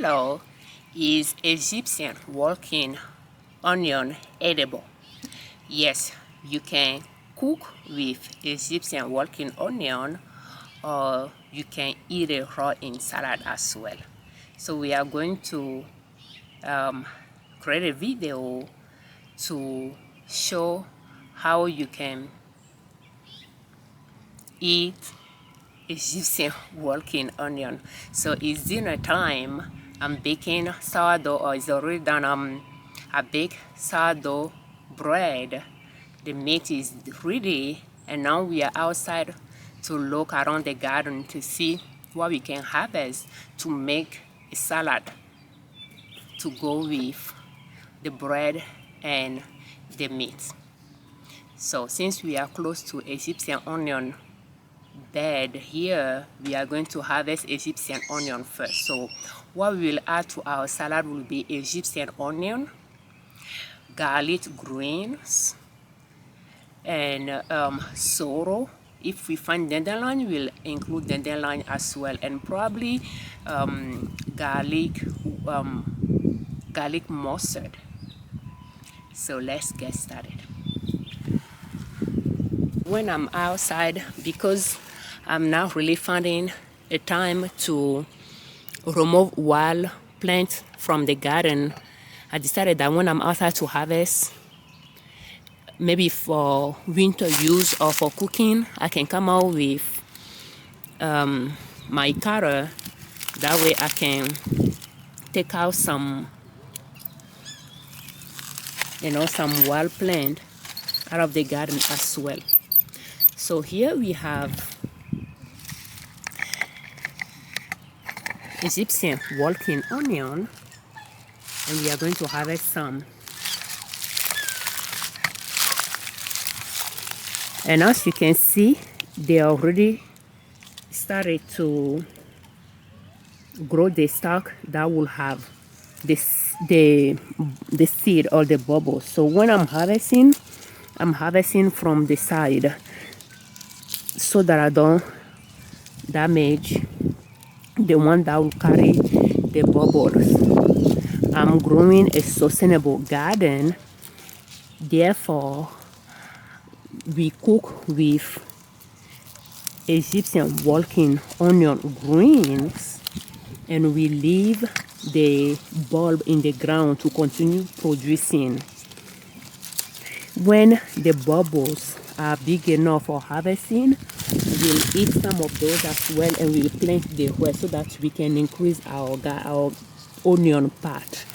Hello, is Egyptian walking onion edible? Yes, you can cook with Egyptian walking onion, or you can eat it raw in salad as well. So we are going to create a video to show how you can eat Egyptian walking onion. So it's dinner time. I'm baking sourdough, or it's already done. I bake sourdough bread. The meat is ready, and now we are outside to look around the garden to see what we can harvest to make a salad to go with the bread and the meat. So since we are close to Egyptian onion bed here, we are going to harvest Egyptian onion first. So what we will add to our salad will be Egyptian onion, garlic greens, and sorrel. If we find dandelion, we'll include dandelion as well, and probably garlic mustard. So let's get started. When I'm outside, because I'm now really finding a time to remove wild plants from the garden, I decided that when I'm outside to harvest, maybe for winter use or for cooking, I can come out with my cutter. That way I can take out some wild plant out of the garden as well. So here we have Egyptian walking onion, and we are going to harvest some. And as you can see, they already started to grow the stalk that will have the seed or the bubbles. So when I'm harvesting from the side so that I don't damage the one that will carry the bubbles. I'm growing a sustainable garden, therefore we cook with Egyptian walking onion greens, and we leave the bulb in the ground to continue producing. When the bubbles are big enough for harvesting, we'll eat some of those as well, and we'll plant the rest so that we can increase our onion patch.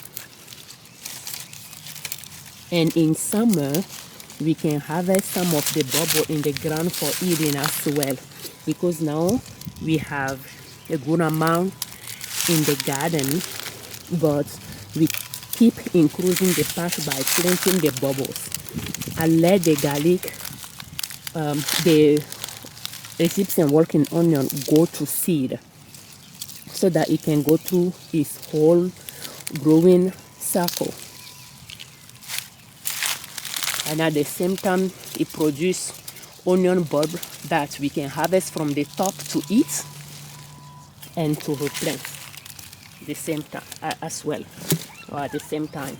And in summer, we can harvest some of the bubble in the ground for eating as well, because now we have a good amount in the garden, but we keep increasing the patch by planting the bubbles. I let the garlic, the Egyptian walking onion, go to seed so that it can go through its whole growing cycle. And at the same time, it produces onion bulb that we can harvest from the top to eat and to replant the same time as well, or at the same time.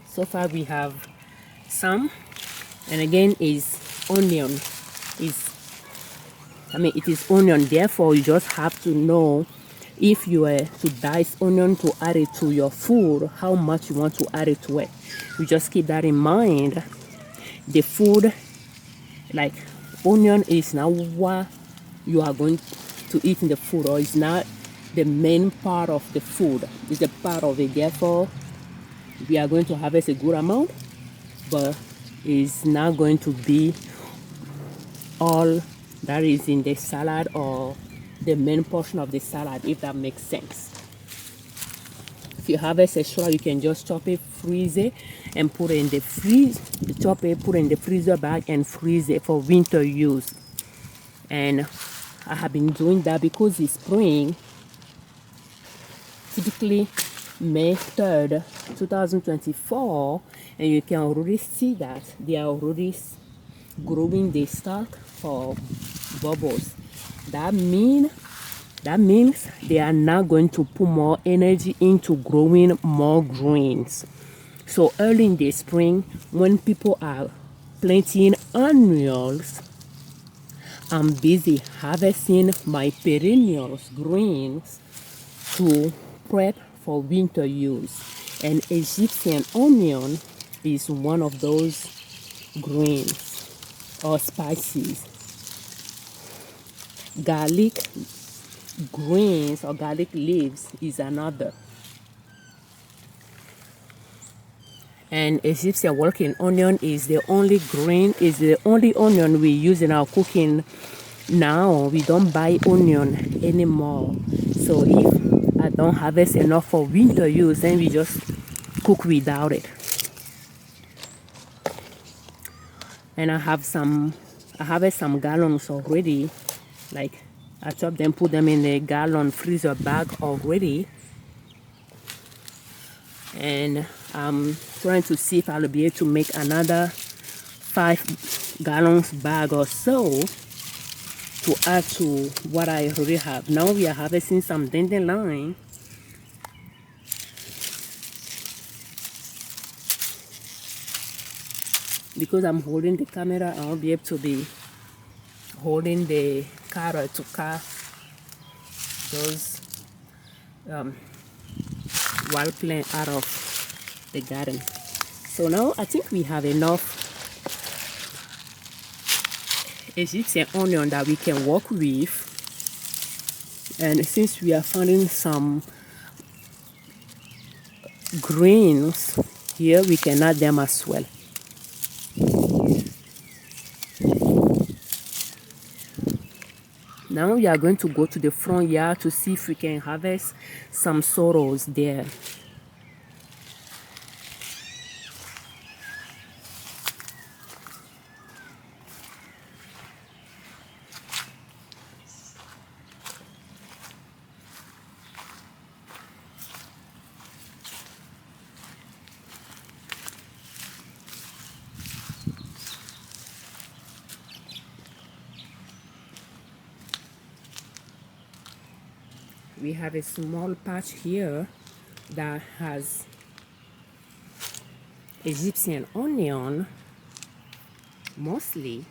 So far we have some, and again is onion. It is onion, therefore you just have to know, if you were to dice onion to add it to your food, how much you want to add it to it. You just keep that in mind. The food, like onion, is not what you are going to eat in the food, or it's not the main part of the food. It's a part of it. Therefore, we are going to harvest a good amount, but it's not going to be all that is in the salad or the main portion of the salad, if that makes sense. If you harvest extra, you can just chop it, freeze it, and put it in the chop it, put it in the freezer bag and freeze it for winter use. And I have been doing that because it's spring, typically May 3rd, 2024, and you can already see that they are already growing the stalk for bubbles. That means That means they are not going to put more energy into growing more greens. So early in the spring, when people are planting onions, I'm busy harvesting my perennials greens to prep for winter use. And Egyptian onion is one of those greens or spices. Garlic greens or garlic leaves is another. And Egyptian working onion is the only green, is the only onion we use in our cooking now. We don't buy onion anymore. So if I don't harvest enough for winter use, then we just cook without it. And I harvest some gallons already. Like I chop them, put them in a gallon freezer bag already. And I'm trying to see if I'll be able to make another 5 gallons bag or so to add to what I already have. Now we are harvesting some dandelion. Because I'm holding the camera, I'll be able to be holding the carrot to cut those wild plant out of the garden. So now I think we have enough Egyptian onion that we can work with. And since we are finding some greens here, we can add them as well. Now we are going to go to the front yard to see if we can harvest some sorrels there. We have a small patch here that has Egyptian onion mostly,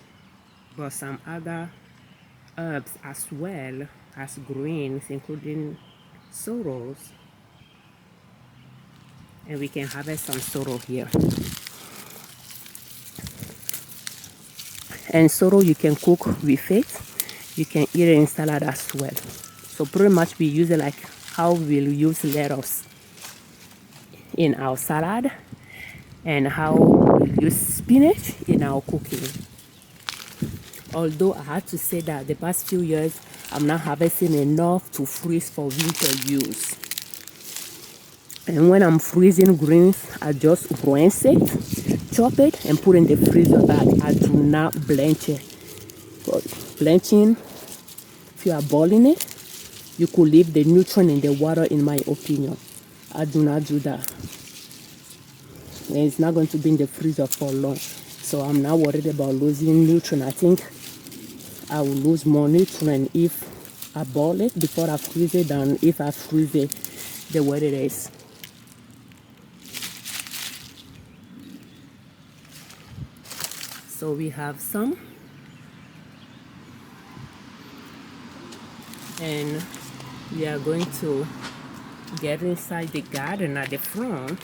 but some other herbs as well as greens, including sorrels. And we can harvest some sorrel here. And sorrel you can cook with it. You can eat it in salad as well. So pretty much we use it like how we'll use lettuce in our salad and how we'll use spinach in our cooking. Although I had to say that the past few years I'm not harvesting enough to freeze for winter use. And when I'm freezing greens, I just rinse it, chop it, and put in the freezer bag. I do not blanch it. But blanching, if you are boiling it, you could leave the nutrient in the water, in my opinion. I do not do that. And it's not going to be in the freezer for long. So I'm not worried about losing nutrient. I think I will lose more nutrient if I boil it before I freeze it than if I freeze it the way it is. So we have some. And we are going to get inside the garden at the front.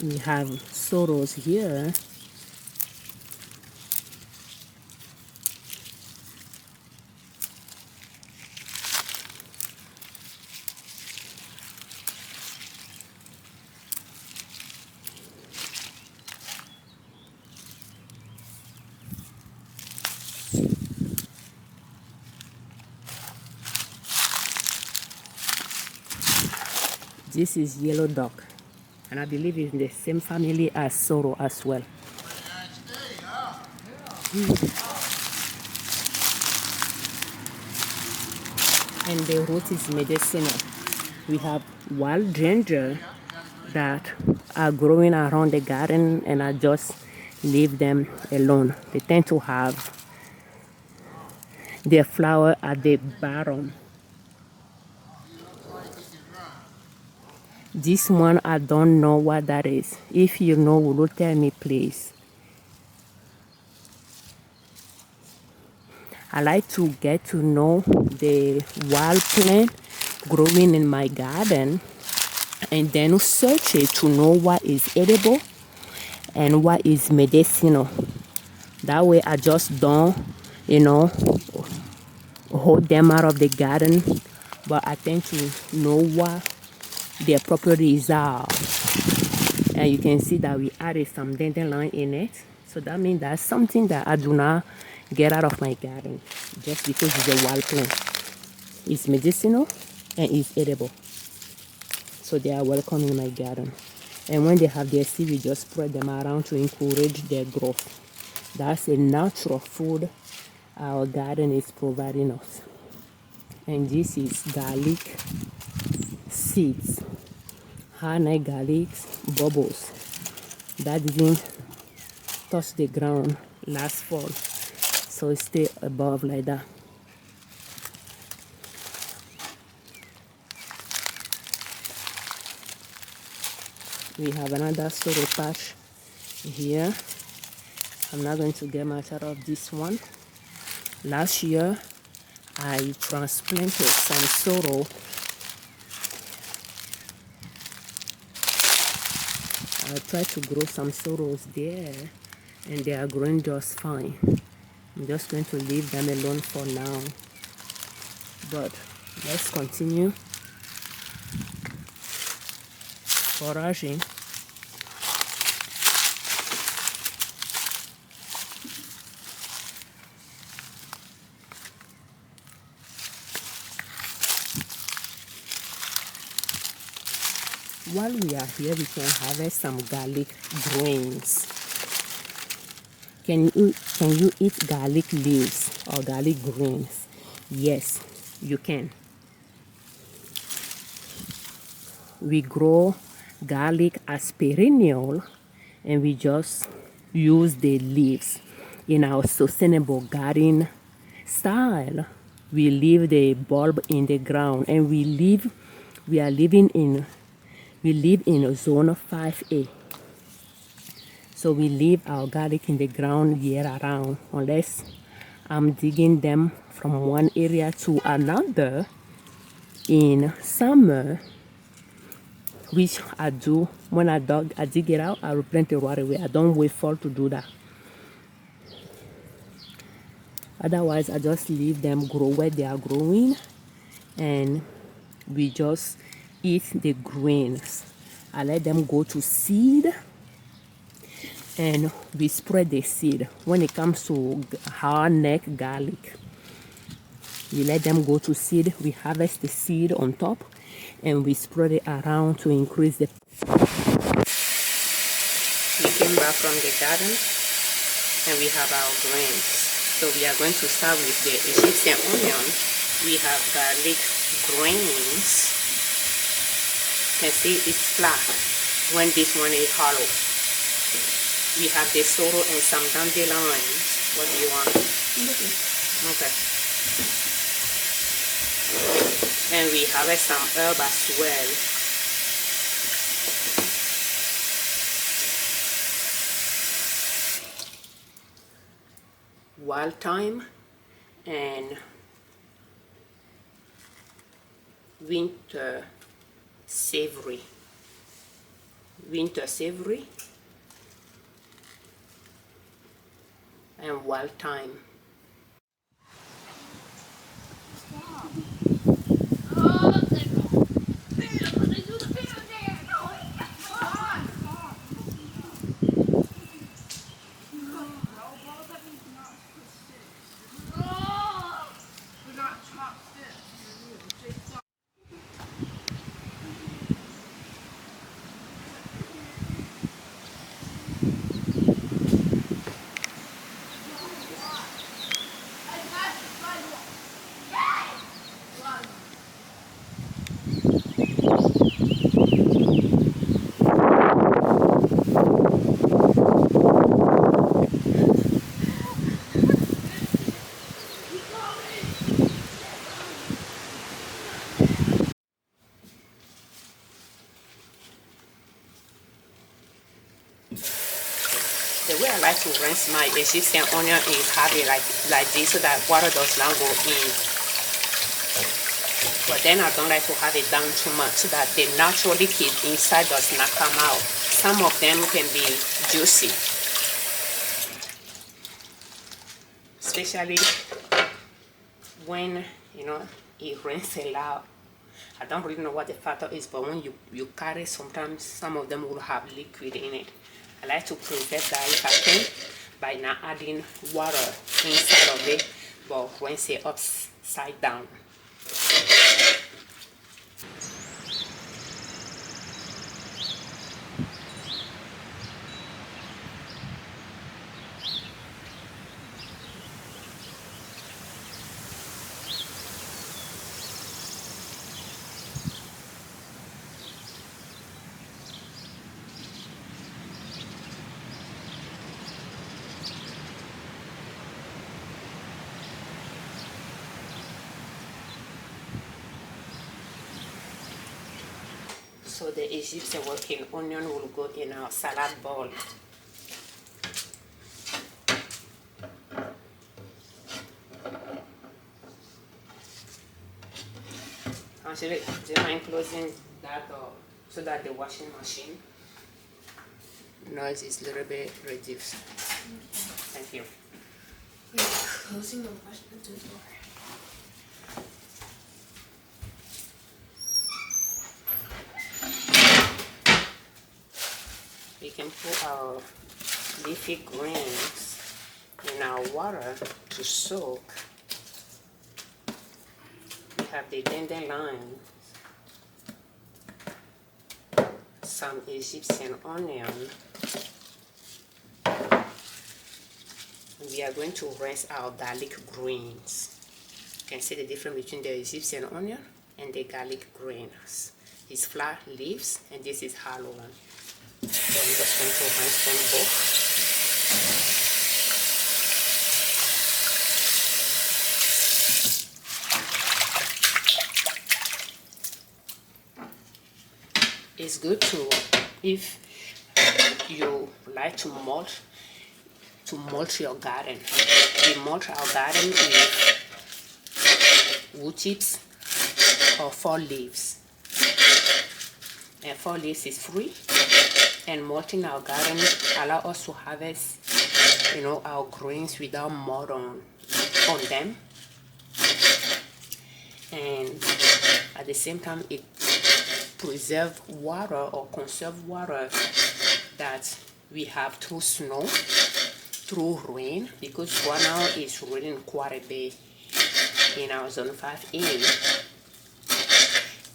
We have sorrels here. This is yellow duck, and I believe it's in the same family as sorrel as well. and the root is medicinal. We have wild ginger that are growing around the garden, and I just leave them alone. They tend to have their flower at the bottom. This one, I don't know what that is. If you know, will you tell me, please? I like to get to know the wild plant growing in my garden and then search it to know what is edible and what is medicinal. That way I just don't, hold them out of the garden, but I tend to know what their properties are. And you can see that we added some dandelion in it. So that means that's something that I do not get out of my garden just because it's a wild plant. It's medicinal and it's edible. So they are welcome in my garden. And when they have their seed, we just spread them around to encourage their growth. That's a natural food our garden is providing us. And this is garlic seeds. Honey garlic bulbils that didn't touch the ground last fall, so it stay above like that. We have another sorrel patch here. I'm not going to get much out of this one. Last year I transplanted some sorrel. I tried to grow some sorrels there, and they are growing just fine. I'm just going to leave them alone for now. But let's continue foraging. While we are here, we can harvest some garlic grains. Can you eat garlic leaves or garlic grains? Yes, you can. We grow garlic as perennial, and we just use the leaves in our sustainable garden style. We leave the bulb in the ground, and we live in zone 5A. So we leave our garlic in the ground year around, unless I'm digging them from one area to another in summer, which I do. When I dig it out, I replant it right away. I don't wait fall to do that. Otherwise, I just leave them grow where they are growing, and we just eat the grains. I let them go to seed, and we spread the seed. When it comes to hard neck garlic, we let them go to seed. We harvest the seed on top, and we spread it around to increase the. We came back from the garden, and we have our grains. So we are going to start with the Egyptian onion. We have garlic grains. You can see it's flat when this one is hollow. We have the sorrel and some dandelions. What do you want? Okay. And we have some herb as well. Wild thyme and winter savory. And wild thyme. like to rinse my Egyptian onion and have it like this so that water does not go in. But then I don't like to have it down too much so that the natural liquid inside does not come out. Some of them can be juicy, especially when it rains a lot. I don't really know what the factor is, but when you cut it, sometimes some of them will have liquid in it. I like to preserve that if I can by not adding water inside of it, but rinse it upside down. So the Egyptian working onion will go in our salad bowl. Actually, do you mind closing that door so that the washing machine noise is a little bit reduced? Thank you. You're closing the door. We can put our leafy greens in our water to soak. We have the dandelion, some Egyptian onion. We are going to rinse our garlic greens. You can see the difference between the Egyptian onion and the garlic greens. It's flat leaves and this is hollow one. So I'm just going to rinse them both. It's good if you like to mulch your garden. We mulch our garden with wood chips or fall leaves. And fall leaves is free. And mulching our garden allow us to harvest, our greens without mud on them. And at the same time, it preserve water or conserve water that we have through snow, through rain, because right now it's raining quite a bit in our zone 5A,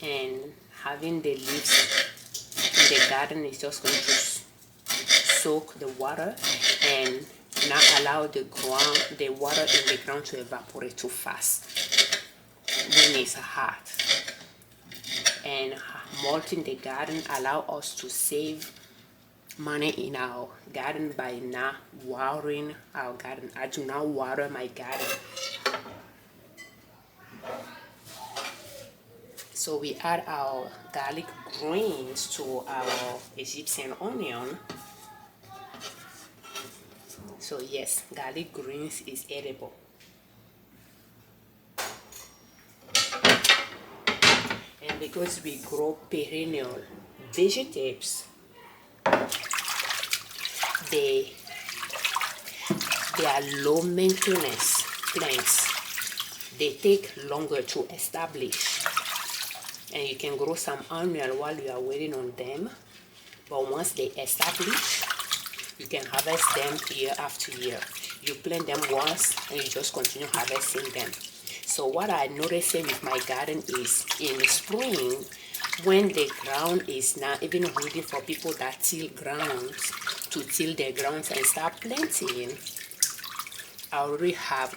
and having the leaves in the garden is just going to soak the water and not allow the water in the ground to evaporate too fast when it's hot. And mulching the garden allow us to save money in our garden by not watering our garden. I do not water my garden. So we add our garlic greens to our Egyptian onion. So yes, garlic greens is edible. And because we grow perennial vegetables, they are low maintenance plants. They take longer to establish. And you can grow some onion while you are waiting on them. But once they establish, you can harvest them year after year. You plant them once and you just continue harvesting them. So what I noticed with my garden is in spring, when the ground is not even ready for people that till grounds to till their grounds and start planting, I already have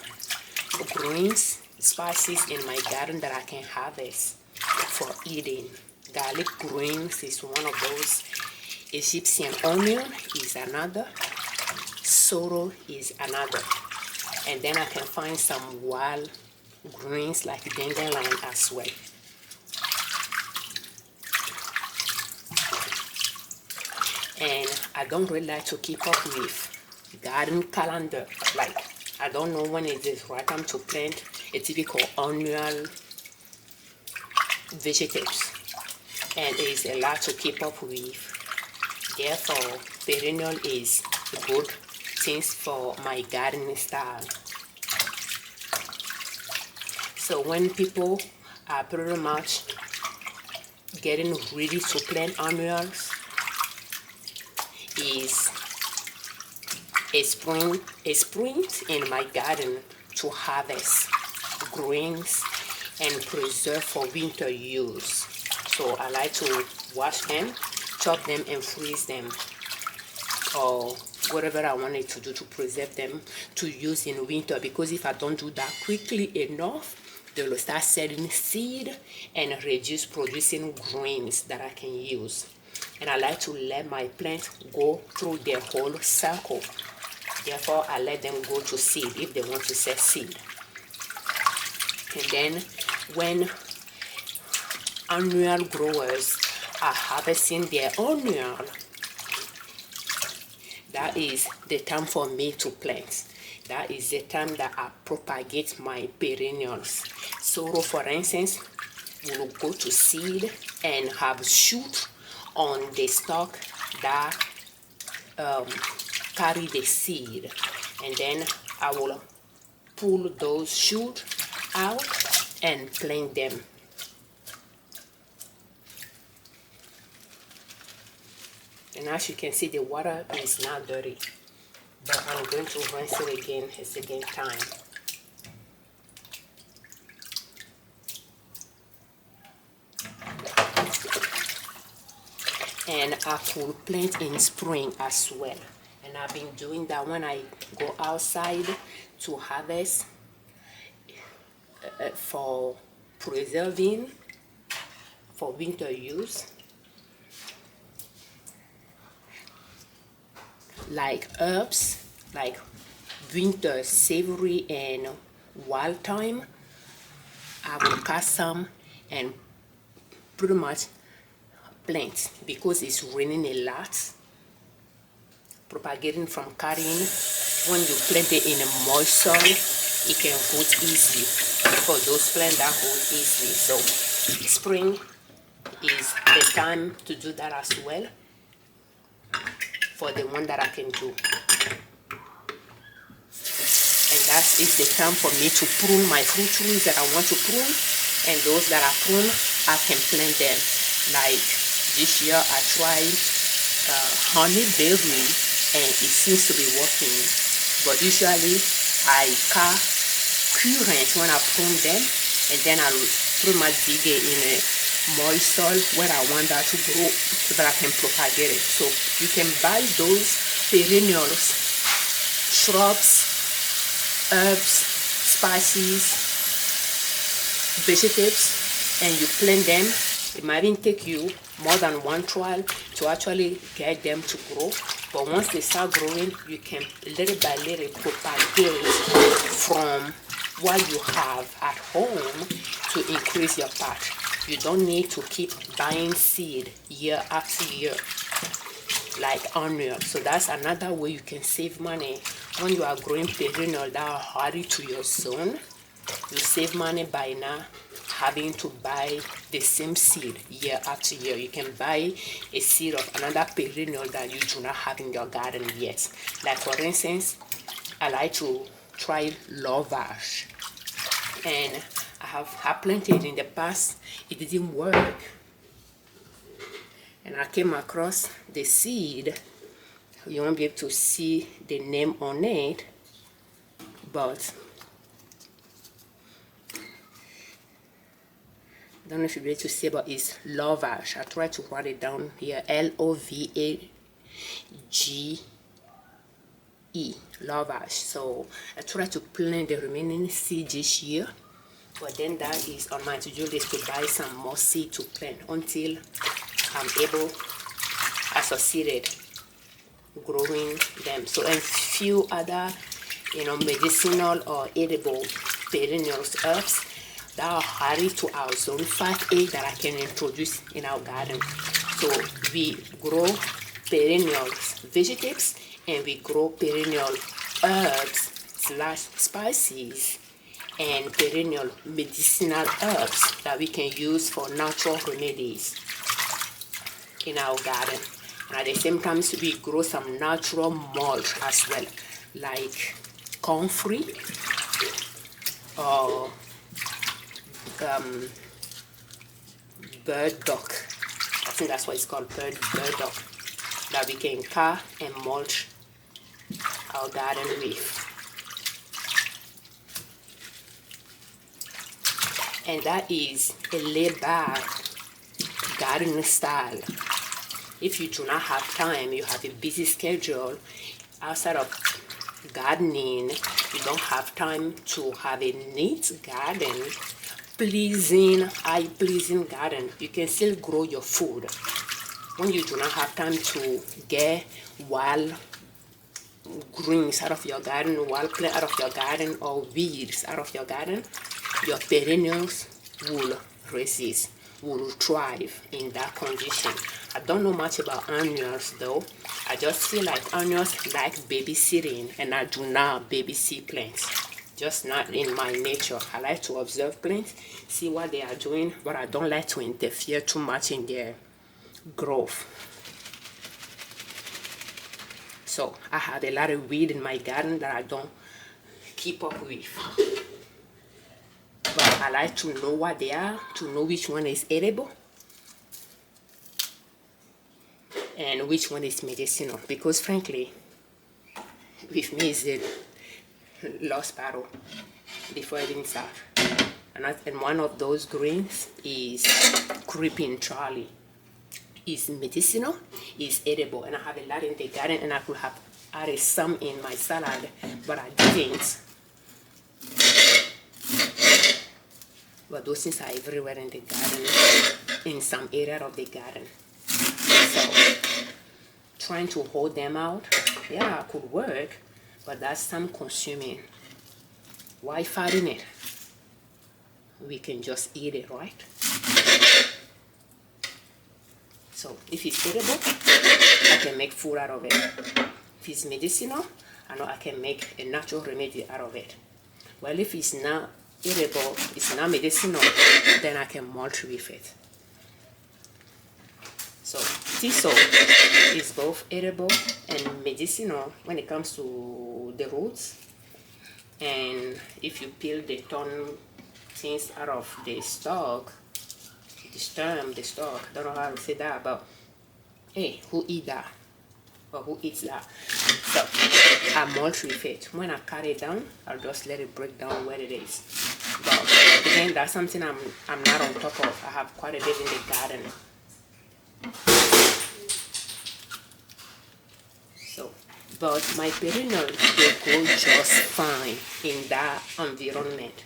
greens, spices in my garden that I can harvest for eating. Garlic greens is one of those. Egyptian onion is another. Sourdough is another. And then I can find some wild greens like dandelion as well. And I don't really like to keep up with garden calendar. Like, I don't know when it is right time to plant a typical annual vegetables, and it's a lot to keep up with. Therefore, perennial is good things for my gardening style. So when people are pretty much getting ready to plant annuals, is a sprint in my garden to harvest greens and preserve for winter use. So I like to wash them, chop them, and freeze them, or whatever I wanted to do to preserve them to use in winter, because if I don't do that quickly enough, they will start setting seed and reduce producing greens that I can use. And I like to let my plants go through their whole cycle. Therefore, I let them go to seed if they want to set seed. And then when annual growers are harvesting their annual, that is the time for me to plant. That is the time that I propagate my perennials. Sorrow, for instance, will go to seed and have shoot on the stalk that carry the seed, and then I will pull those shoots out and plant them. And as you can see, the water is not dirty, but I'm going to rinse it again a second time. And I could plant in spring as well. And I've been doing that when I go outside to harvest for preserving for winter use, like herbs, like winter savory and wild thyme. I will cut some and pretty much plant, because it's raining a lot. Propagating from cutting, when you plant it in a moist soil, it can root easily for those plants that root easily. So spring is the time to do that as well, for the one that I can do. And that is the time for me to prune my fruit trees that I want to prune, and those that I prune, I can plant them. Like this year I tried honeyberry, and it seems to be working. But usually I cut current when I prune them, and then I'll pretty much dig it in a moist soil where I want that to grow, so that I can propagate it. So you can buy those perennials, shrubs, herbs, spices, vegetables, and you plant them. It might even take you more than one trial to actually get them to grow. But once they start growing, you can little by little propagate from what you have at home to increase your patch. You don't need to keep buying seed year after year like onion. So that's another way you can save money. When you are growing perennial that are hardy to your zone, you save money by not having to buy the same seed year after year. You can buy a seed of another perennial that you do not have in your garden yet. Like for instance, I like to try lovage, and I planted in the past. It didn't work, and I came across the seed. You won't be able to see the name on it, but I don't know if you'll be able to see, but it's lovage. I tried to write it down here. Lovage, lovage. So I tried to plant the remaining seed this year, but then that is on my to-do list to buy some more seed to plant until I'm able, I succeeded growing them. So a few other, medicinal or edible perennials, herbs that are hardy to our zone 5A that I can introduce in our garden. So we grow perennials, vegetables, and we grow perennial herbs slash spices and perennial medicinal herbs that we can use for natural remedies in our garden. And at the same time, we grow some natural mulch as well, like comfrey or burdock. I think that's what it's called, burdock, that we can cut and mulch our garden with. And that is a laid-back gardening style. If you do not have time, you have a busy schedule outside of gardening, you don't have time to have a neat garden, eye-pleasing garden, you can still grow your food. When you do not have time to get wild greens out of your garden, wild plant out of your garden, or weeds out of your garden, your perennials will resist, will thrive in that condition. I don't know much about onions though. I just feel like onions like babysitting, and I do not babysit plants. Just not in my nature. I like to observe plants, see what they are doing, but I don't like to interfere too much in their growth. So I have a lot of weed in my garden that I don't keep up with. But I like to know what they are, to know which one is edible and which one is medicinal. Because frankly, with me is a lost battle before I didn't start. And one of those greens is creeping Charlie. It's medicinal, it's edible, and I have a lot in the garden, and I could have added some in my salad, but I didn't. But those things are everywhere in the garden, in some area of the garden. So trying to hold them out, yeah, could work, but that's time consuming. Why fighting it? We can just eat it, right? So if it's edible, I can make food out of it. If it's medicinal, I know I can make a natural remedy out of it. Well, if it's not edible, it's not medicinal, then I can mulch with it. So thistle is both edible and medicinal when it comes to the roots. And if you peel the torn things out of the stalk, the stem, the stalk, I don't know how to say that, but hey, who eat that? Or who eats that? So I mulch with it. When I cut it down, I'll just let it break down where it is. But again, that's something I'm not on top of. I have quite a bit in the garden. So, but my perennials, they grow just fine in that environment.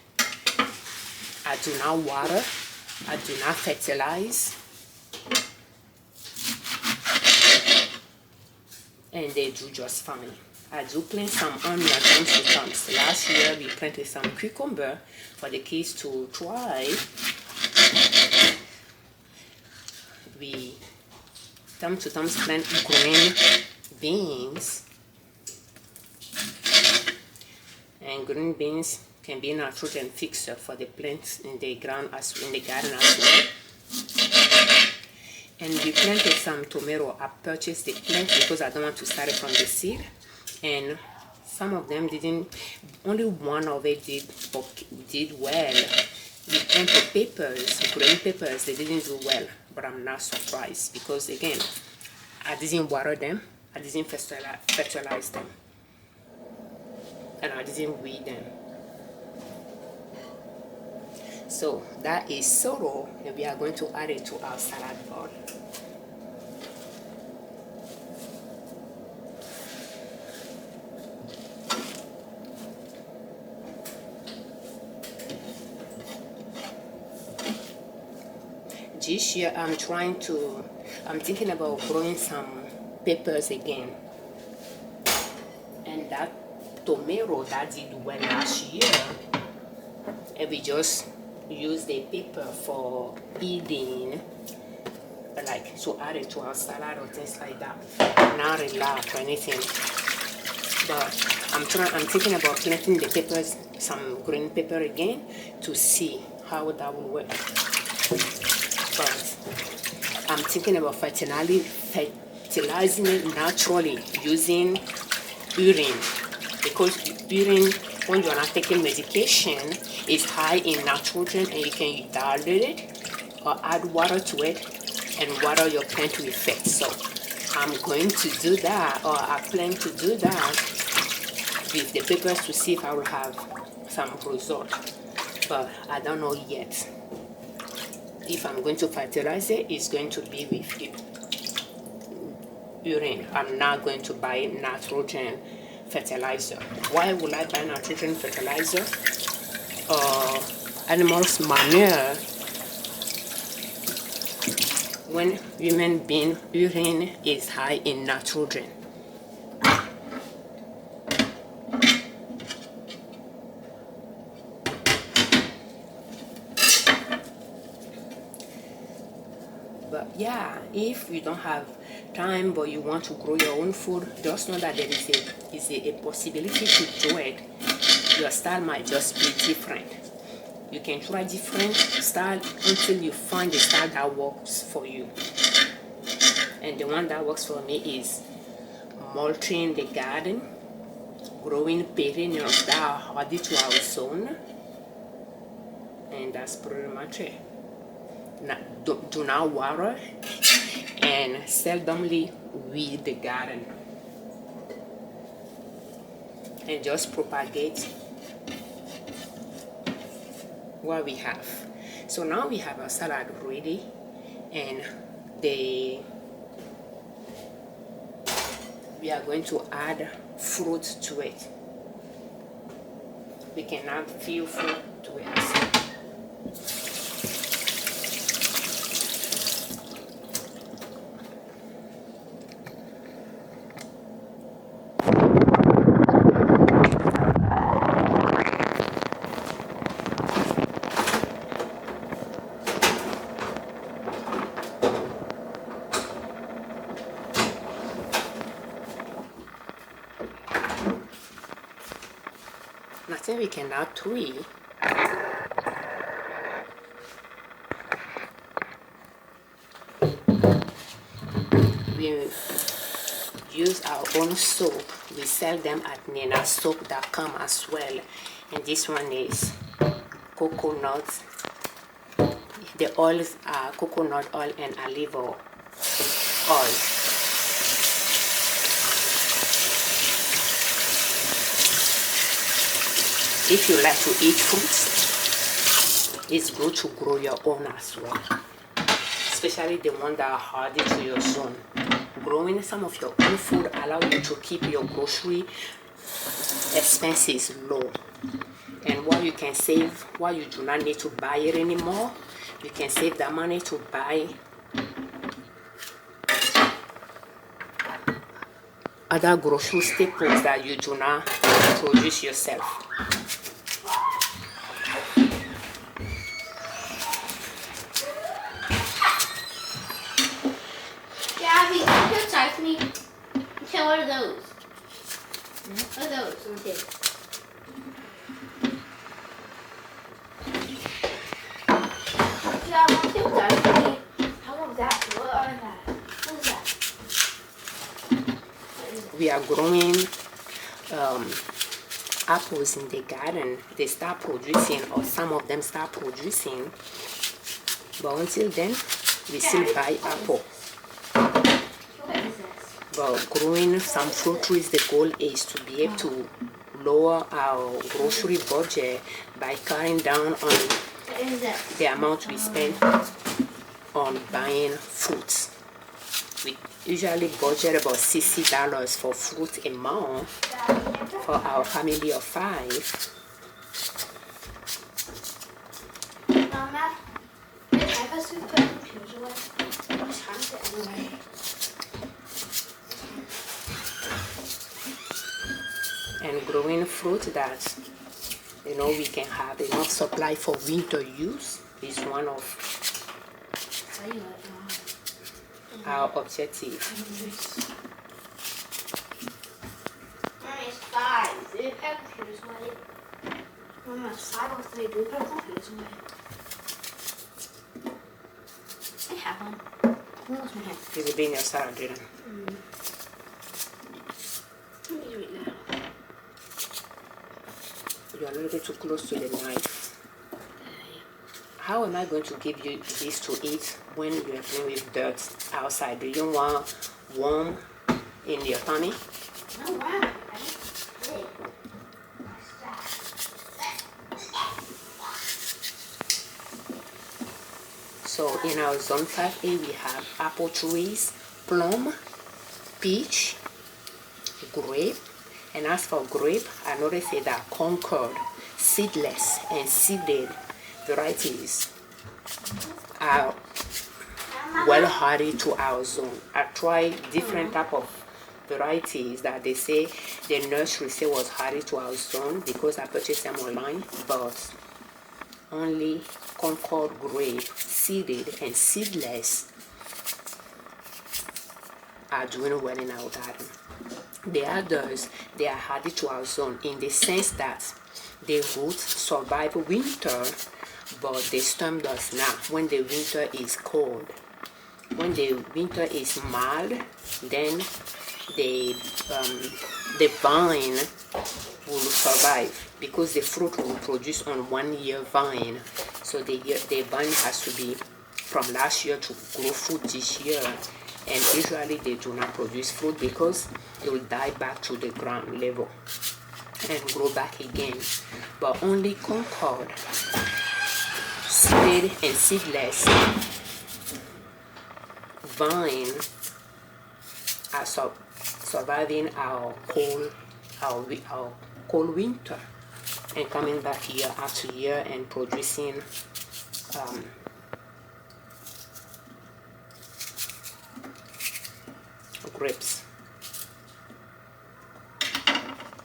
I do not water, I do not fertilize, and they do just fine. I do plant some onion times to times. Last year we planted some cucumber for the kids to try. We time to times plant green beans, and green beans can be a nitrogen fixer for the plants in the ground as in the garden as well. And we planted some tomato. I purchased the plant because I don't want to start it from the seed, and some of them didn't. Only one of it did well. We planted peppers, green peppers. They didn't do well, but I'm not surprised because again, I didn't water them, I didn't fertilize them, and I didn't weed them. So that is sourdough, and we are going to add it to our salad bowl. This year I'm thinking about growing some peppers again. And that tomato that did well last year, and we just use the pepper for eating, like to add it to our salad or things like that. Not a lot or anything. But I'm thinking about planting the peppers, some green pepper again, to see how that will work. But I'm thinking about fertilizing it naturally using urine, because urine, when you're not taking medication, is high in nitrogen, and you can dilute it or add water to it and water your plant with it. So I'm going to do that, or I plan to do that with the peppers to see if I will have some result. But I don't know yet. If I'm going to fertilize it, it's going to be with urine. I'm not going to buy nitrogen fertilizer. Why would I buy nitrogen fertilizer? Animals manure, when human being urine is high in nitrogen. But yeah, if you don't have time but you want to grow your own food, just know that there is a possibility to do it. Your style might just be different. You can try different style until you find the style that works for you. And the one that works for me is mulching the garden, growing perennials that are hardy to our zone, and that's pretty much it. Do not water and seldomly weed the garden, and just propagate what we have. So now we have our salad ready, and we are going to add fruit to it. We can add few fruit to it. I think we can add 3. We use our own soap. We sell them at ninasoap.com as well. And this one is coconut. The oils are coconut oil and olive oil. If you like to eat fruits, it's good to grow your own as well, especially the ones that are hardy to your zone. Growing some of your own food allows you to keep your grocery expenses low. And what you can save, what you do not need to buy it anymore, you can save that money to buy other grocery staples that you do not produce yourself. Abby, can you type me? Okay, what are those? What are those? Okay. Yeah, can you type me? How long that? What are that? What is that? We are growing apples in the garden. They start producing, or some of them start producing, but until then we still buy apple. But growing some fruit trees, the goal is to be able to lower our grocery budget by cutting down on the amount we spend on buying fruits. We usually budget about $60 for fruit a month for our family of 5. Mama, I was going to put computers away. I'm trying to anyway. And growing fruit that we can have enough supply for winter use is one of our objectives. Mommy, it's size. Det er computers away. Mamma, side of the do computers away. I have one. Where's my hand? Is it being your salad, Jaden? Let me do it now. You're a little bit too close to the knife. How am I going to give you this to eat when you are playing with dirt outside? Do you want warm in your tummy? No, wow. Hey. So in our zone 5A, we have apple trees, plum, peach, grape. And as for grape, I noticed that Concord, seedless, and seeded varieties are well hardy to our zone. I tried different type of varieties that they say the nursery say was hardy to our zone because I purchased them online, but only Concord grape, seeded and seedless, are doing well in our garden. The others, they are hardy to our zone in the sense that the roots survive winter, but the stem does not when the winter is cold. When the winter is mild, then the vine will survive because the fruit will produce on 1 year vine. So the vine has to be from last year to grow fruit this year. And usually they do not produce fruit because it will die back to the ground level and grow back again. But only Concord, seeded and seedless vine are surviving our cold winter and coming back year after year and producing grapes.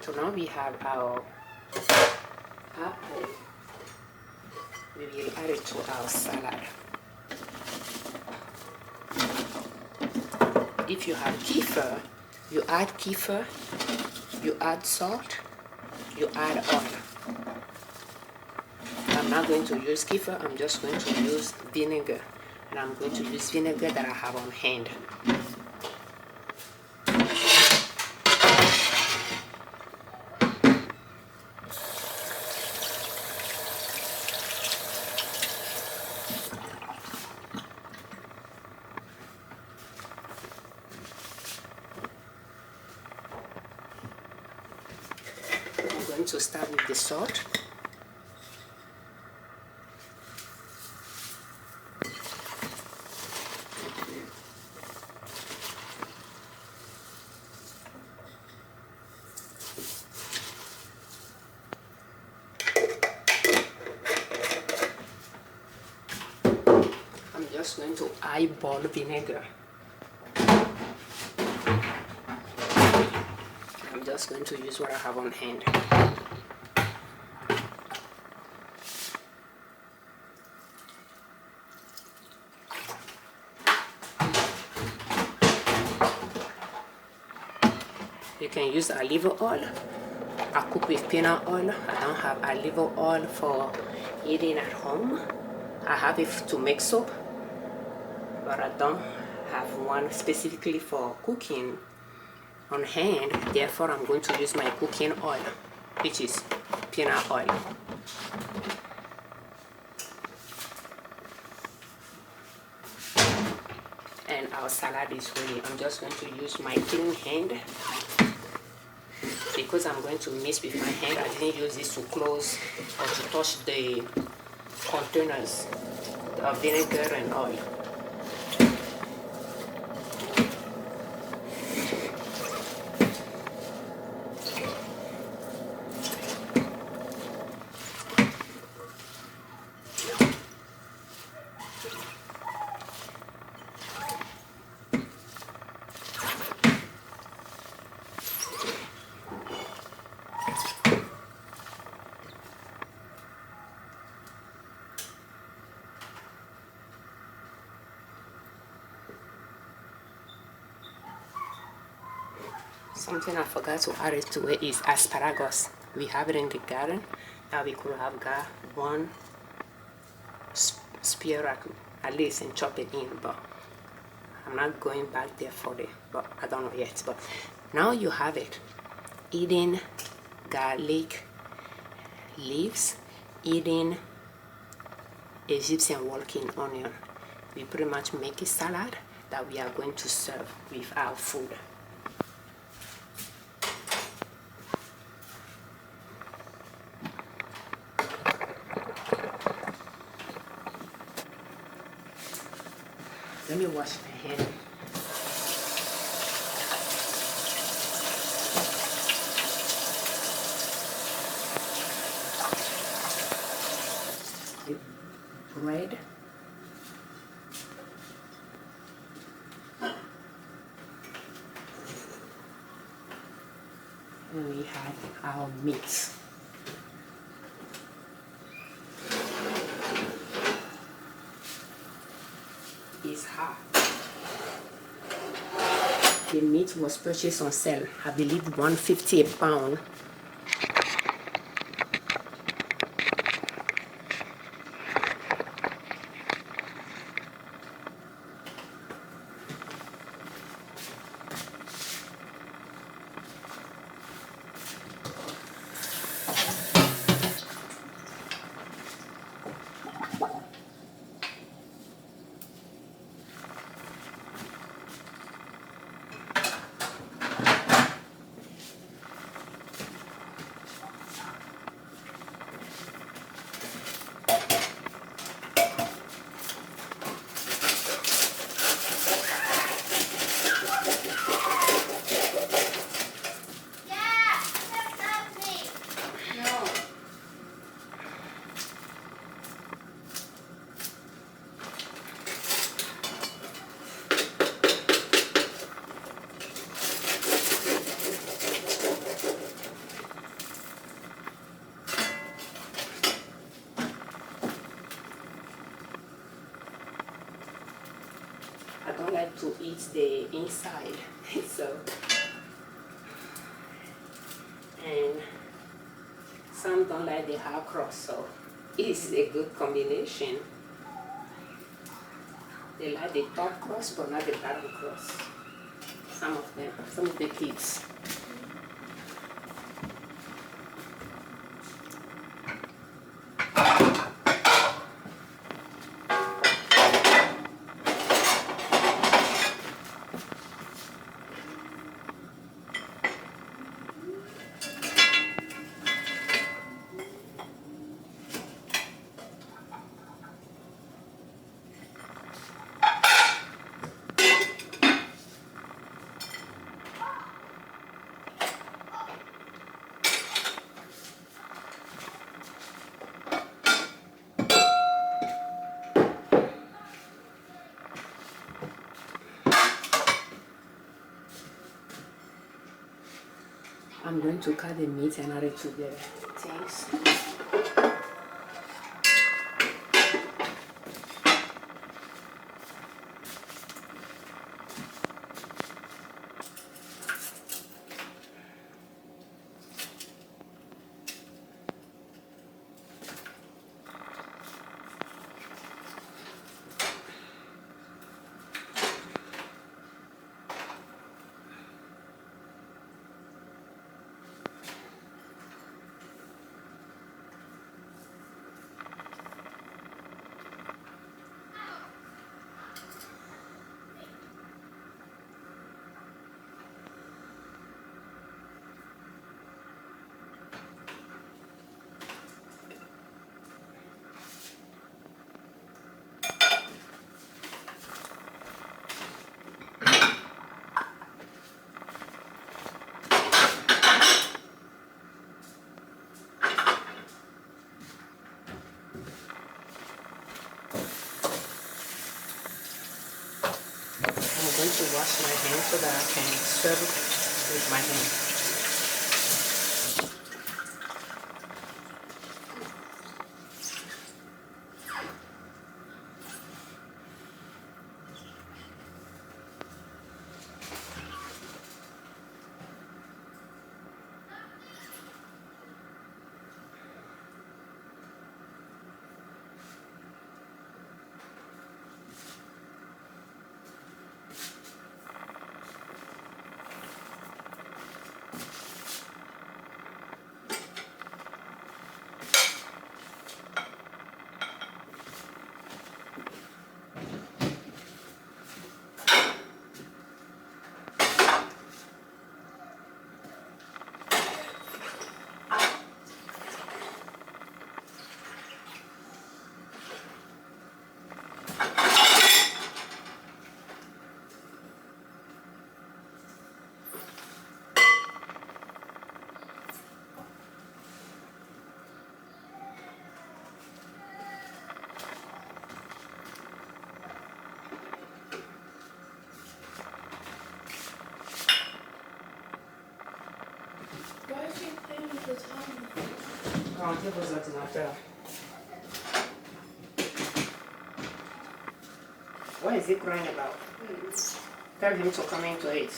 So now we have our apple. We will add it to our salad. If you have kefir, you add kefir, you add salt, you add oil. I'm not going to use kefir, I'm just going to use vinegar. And I'm going to use vinegar that I have on hand. To start with the salt. I'm just going to eyeball vinegar. I'm just going to use what I have on hand. You can use olive oil. I cook with peanut oil. I don't have olive oil for eating at home. I have it to make soap, but I don't have one specifically for cooking on hand. Therefore, I'm going to use my cooking oil, which is peanut oil. And our salad is ready. I'm just going to use my clean hand. Because I'm going to mix with my hand, I didn't use this to close or to touch the containers of vinegar and oil. Something I forgot to add it to it is asparagus. We have it in the garden that we could have got one spear at least and chop it in, but I'm not going back there for it, but I don't know yet. But now you have it. Eating garlic leaves, eating Egyptian walking onion. We pretty much make a salad that we are going to serve with our food. Let me wash my hand. Bread. And we have our meat. It's hot. The meat was purchased on sale, I believe $150 a pound. I don't like to eat the inside, so, and some don't like the hard crust, so it's a good combination. They like the top crust, but not the bottom crust. Some of them, some of the kids. I'm going to cut the meat and add it together. Thanks. I'm going to wash my hands so that I can serve with my hands. rentrer vos ordinateurs. What is he crying about? Tell him to come into it.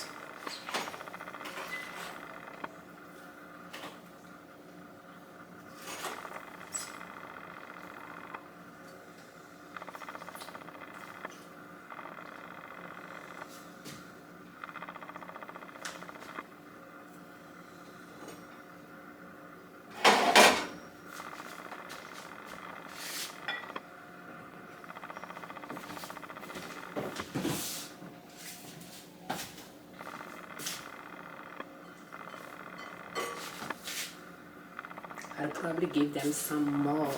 I'll probably give them some more.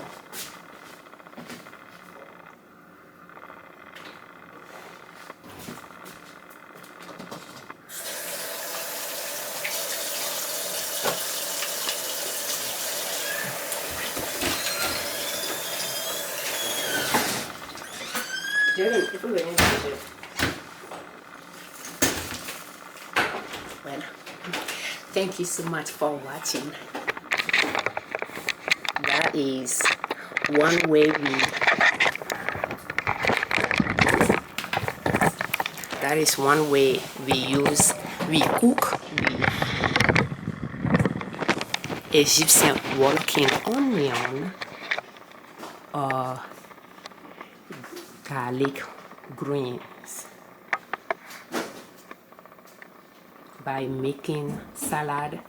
Jerry, if we were in the well, thank you so much for watching. That is one way we cook the Egyptian walking onion or garlic greens by making salad,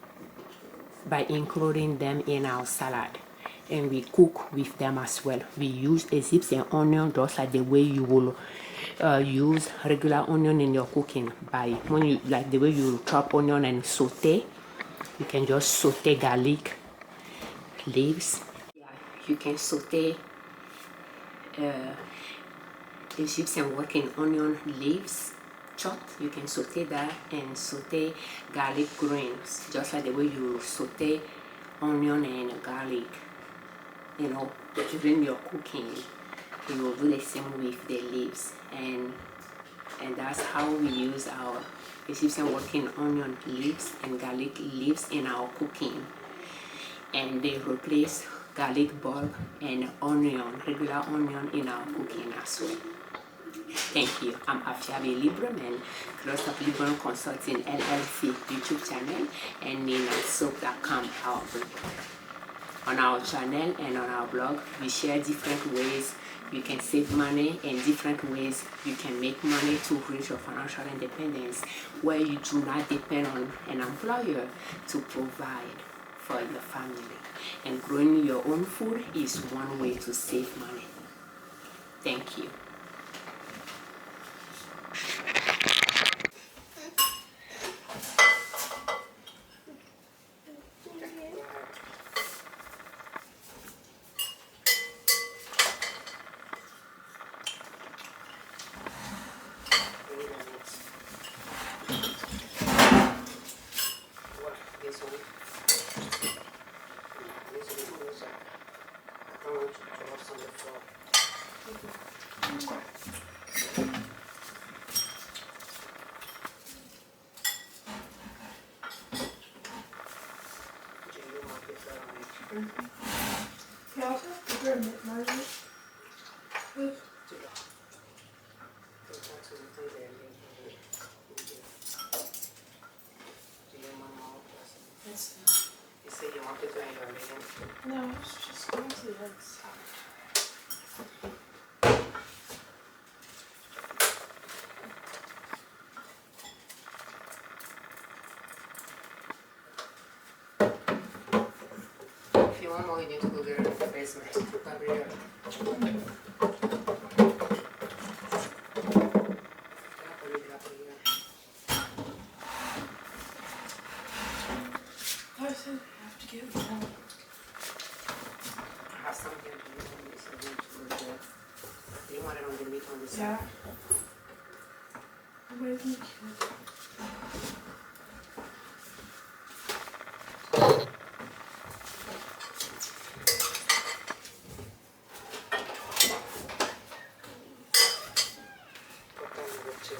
by including them in our salad, and we cook with them as well. We use Egyptian onion just like the way you will use regular onion in your cooking. By when you like the way you chop onion and saute, you can just saute garlic leaves. Yeah, you can saute Egyptian working onion leaves chopped. You can saute that and saute garlic greens just like the way you saute onion and garlic. You know, during your cooking, you will do the same with the leaves, and that's how we use our Egyptian working onion leaves and garlic leaves in our cooking, and they replace garlic bulb and onion, regular onion in our cooking as well. Thank you. I'm Afyabi Liberman, close of Liberman Consulting L.L.C YouTube channel, and soap.com our blog. On our channel and on our blog, we share different ways you can save money and different ways you can make money to reach your financial independence, where you do not depend on an employer to provide for your family. And growing your own food is one way to save money. Thank you. You say you want to do your meeting? No, I was just going to the other side. If you want more, you need to go there in the basement. Probably there. I said we have to get one. I have something to do on this. I need to go there. Do you want it on the meat on the Yeah. side? Where's my kid? What time is it, too?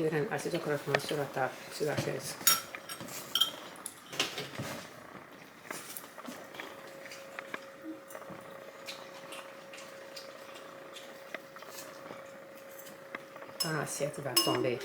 Dieu, assieds-toi correctement sur la table, sur la chaise. Ton assiette va tomber.